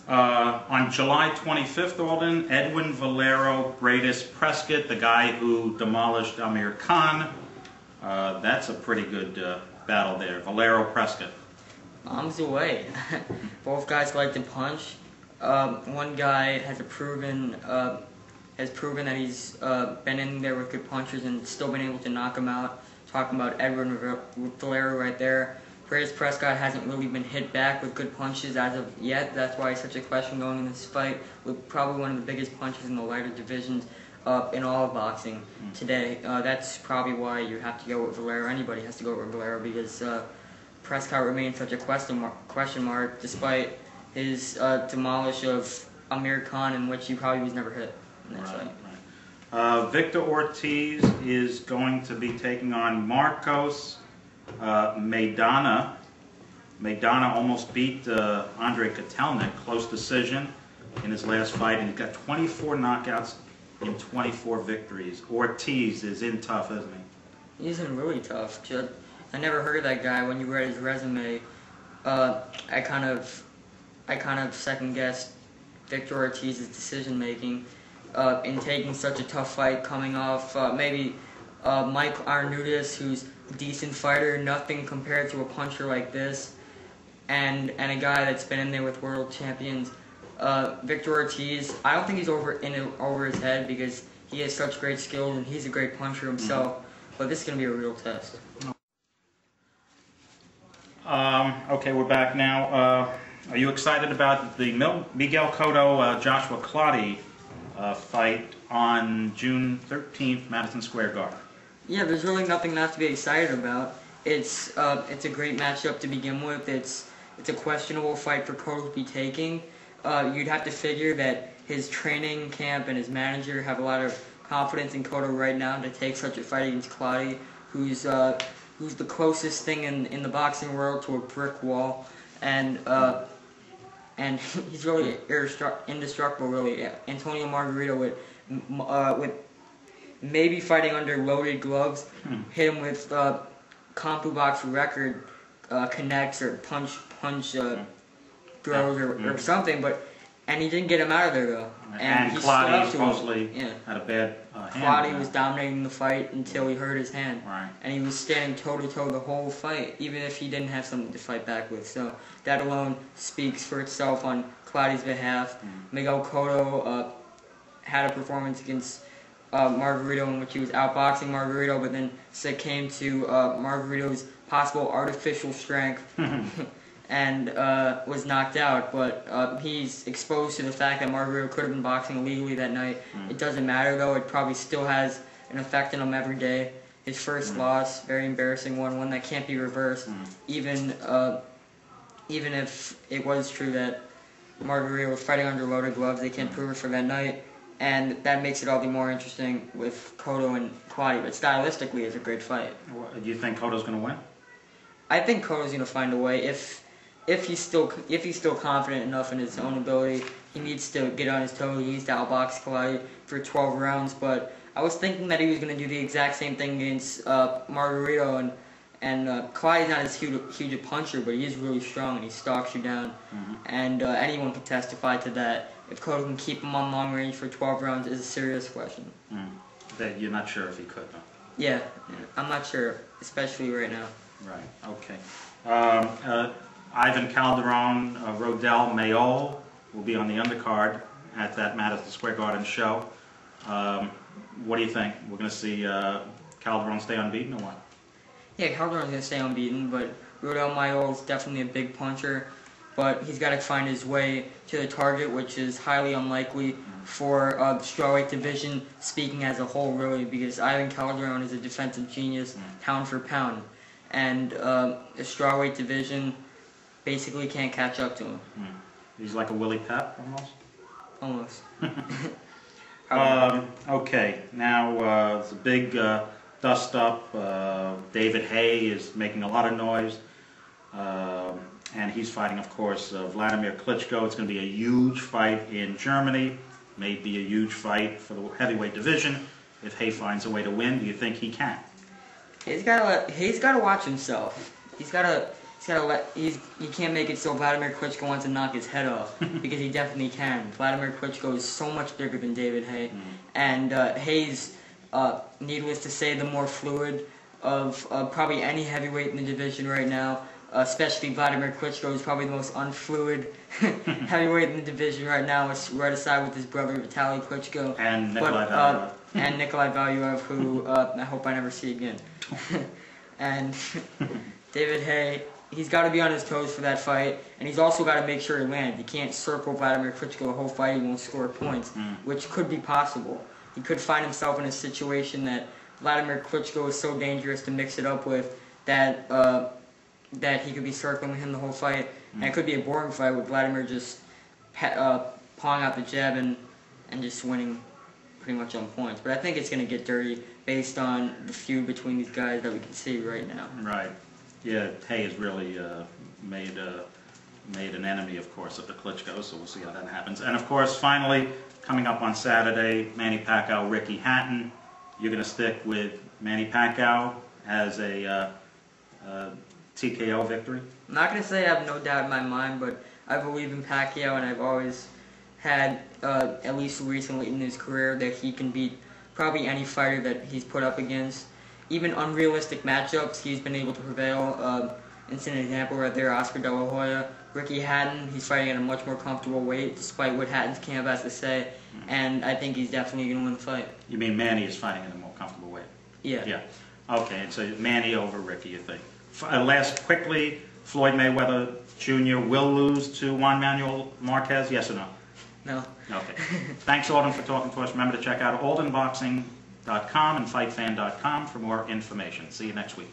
On July 25th, Alden, Edwin Valero, Bradis Prescott, the guy who demolished Amir Khan. That's a pretty good battle there. Valero Prescott. Bombs away. Both guys like to punch. One guy has proven that he's been in there with good punchers and still been able to knock him out. Talking about Edwin Valero right there. Bradis Prescott hasn't really been hit back with good punches as of yet. That's why he's such a question going in this fight, with probably one of the biggest punches in the lighter divisions in all of boxing today. That's probably why you have to go with Valero. Anybody has to go with Valero because Prescott remains such a question mark despite his demolish of Amir Khan, in which he probably was never hit in that fight. Victor Ortiz is going to be taking on Marcos Maidana. Maidana almost beat Andre Kotelnik, close decision in his last fight, and he got 24 knockouts in 24 victories. Ortiz is in tough, isn't he? He's in really tough. I never heard of that guy. When you read his resume, I kind of second guessed Victor Ortiz's decision making in taking such a tough fight, coming off maybe Mike Arnudis, who's a decent fighter, nothing compared to a puncher like this, and a guy that's been in there with world champions. Victor Ortiz, I don't think he's over his head because he has such great skills and he's a great puncher himself. But this is going to be a real test. Okay, we're back now. Are you excited about the Miguel Cotto Joshua Clottey fight on June 13th, Madison Square Garden? Yeah, there's really nothing not to be excited about. It's a great matchup to begin with. It's a questionable fight for Cotto to be taking. You'd have to figure that his training camp and his manager have a lot of confidence in Cotto right now to take such a fight against Clottey, who's the closest thing in the boxing world to a brick wall, and he's really indestructible. Really, Antonio Margarito with maybe fighting under loaded gloves, hit him with CompuBox record connects or punch throws or something, and he didn't get him out of there though. And Clottey supposedly had a bad hand. Clottey was dominating the fight until he hurt his hand. Right. And he was standing toe-to-toe the whole fight, even if he didn't have something to fight back with. So that alone speaks for itself on Clottey's behalf. Miguel Cotto had a performance against Margarito in which he was outboxing Margarito, but then succumbed to Margarito's possible artificial strength and was knocked out. But he's exposed to the fact that Margarito could have been boxing illegally that night. It doesn't matter though, it probably still has an effect on him every day. His first loss, very embarrassing one that can't be reversed, even if it was true that Margarito was fighting under loaded gloves, they can't prove it for that night. And that makes it all the more interesting with Cotto and Clottey, but stylistically it's a great fight. Do you think Cotto's going to win? I think Cotto's going to find a way. If he's still confident enough in his own ability, he needs to get on his toes. He needs to outbox Clottey for 12 rounds. But I was thinking that he was going to do the exact same thing against Margarito, and Clottey's not as huge a puncher, but he is really strong and he stalks you down. And anyone can testify to that. If Cotto can keep him on long range for 12 rounds is a serious question. That you're not sure if he could, though. Yeah, I'm not sure, especially right now. Right. Okay. Ivan Calderon, Rodel Mayol will be on the undercard at that Madison Square Garden show. What do you think? We're going to see Calderon stay unbeaten or what? Yeah, Calderon's going to stay unbeaten, but Rodel Mayol is definitely a big puncher. But he's got to find his way to the target, which is highly unlikely for the strawweight division, speaking as a whole, really, because Ivan Calderon is a defensive genius, pound for pound. And the strawweight division basically can't catch up to him. He's like a Willie Pep, almost? Almost. Okay, now it's a big dust-up. David Haye is making a lot of noise. And he's fighting, of course, Vladimir Klitschko. It's going to be a huge fight in Germany. Maybe a huge fight for the heavyweight division. If Haye finds a way to win, do you think he can? He's got to watch himself. He's got he can't make it so Vladimir Klitschko wants to knock his head off, because he definitely can. Vladimir Klitschko is so much bigger than David Haye, and Haye's, needless to say, the more fluid of probably any heavyweight in the division right now. Especially Vladimir Klitschko is probably the most unfluid heavyweight in the division right now. It's right aside with his brother Vitaly Klitschko And Nikolai Valuev. and Nikolai Valuev, who I hope I never see again. And David Haye, he's got to be on his toes for that fight, and he's also got to make sure he lands. He can't circle Vladimir Klitschko the whole fight. He won't score points, which could be possible. He could find himself in a situation that Vladimir Klitschko is so dangerous to mix it up with that that he could be circling him the whole fight, and it could be a boring fight with Vladimir just pawing out the jab and just winning pretty much on points. But I think it's going to get dirty based on the feud between these guys that we can see right now. Right. Yeah, Haye has really made an enemy, of course, of the Klitschko, so we'll see how that happens. And, of course, finally, coming up on Saturday, Manny Pacquiao, Ricky Hatton. You're going to stick with Manny Pacquiao as a TKO victory? I'm not going to say I have no doubt in my mind, but I believe in Pacquiao, and I've always had, at least recently in his career, that he can beat probably any fighter that he's put up against. Even unrealistic matchups, he's been able to prevail. It's an example right there, Oscar De La Hoya. Ricky Hatton, he's fighting at a much more comfortable weight, despite what Hatton's camp has to say, and I think he's definitely going to win the fight. You mean Manny is fighting at a more comfortable weight? Yeah. Yeah. Okay, and so Manny over Ricky, you think? Last, quickly, Floyd Mayweather Jr. will lose to Juan Manuel Marquez, yes or no? No. Okay. Thanks, Alden, for talking to us. Remember to check out aldenboxing.com and fightfan.com for more information. See you next week.